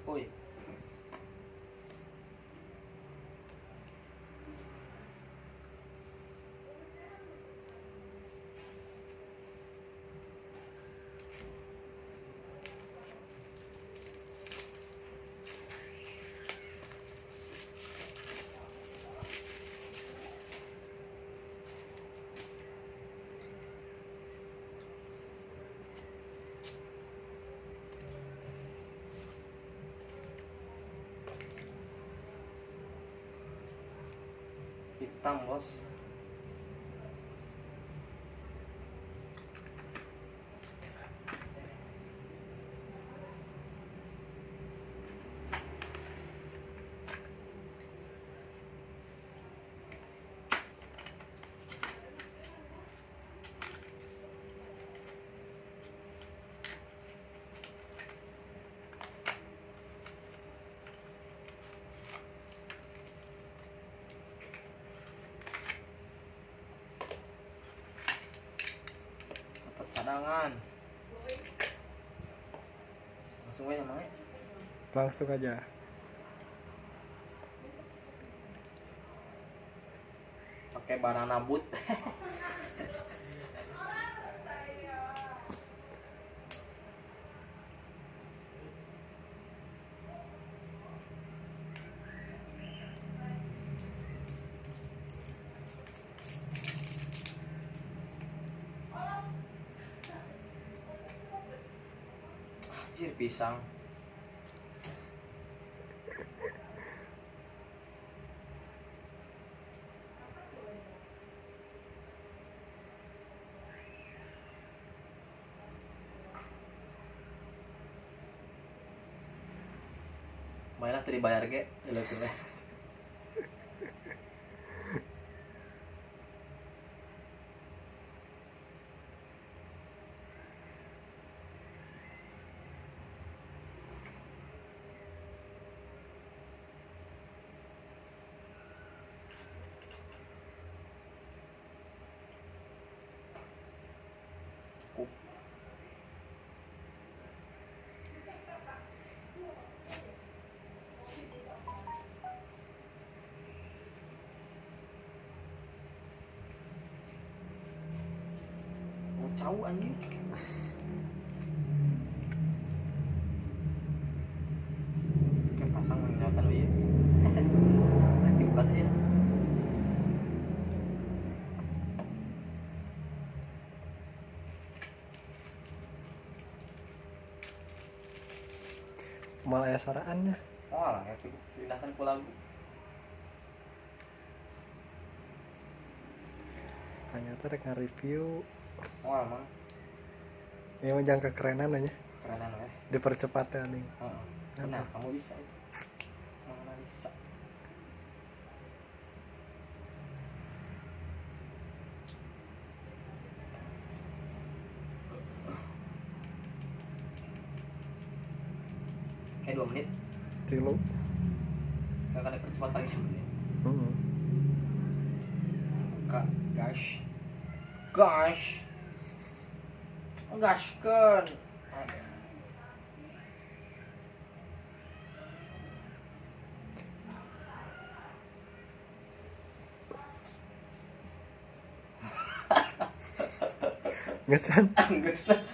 Uy. Hitam, bos. Cadangan. Langsung aja, Mang. Langsung aja. Pakai banana boot. Anjir, pisang. Mainlah tadi bayar ge, ieu cukup. Mau cau anjing. Kayak pasang menyotan we. Lagi buka teh. Malah aya saraannya. Oh, lah ya pindahkan ke lagu. Ternyata rek nge-review. Oh, Mang. Ini mah jangan kekerenan aja. Kerenan we. Dipercepat ya nih. Heeh. Benar, kamu bisa itu. Mana bisa. Kayak 2 menit. Tilu. Gak akan dipercepat paling semenit. Buka, gosh. Gosh. Gaskeun. Ngesan. Geus lah.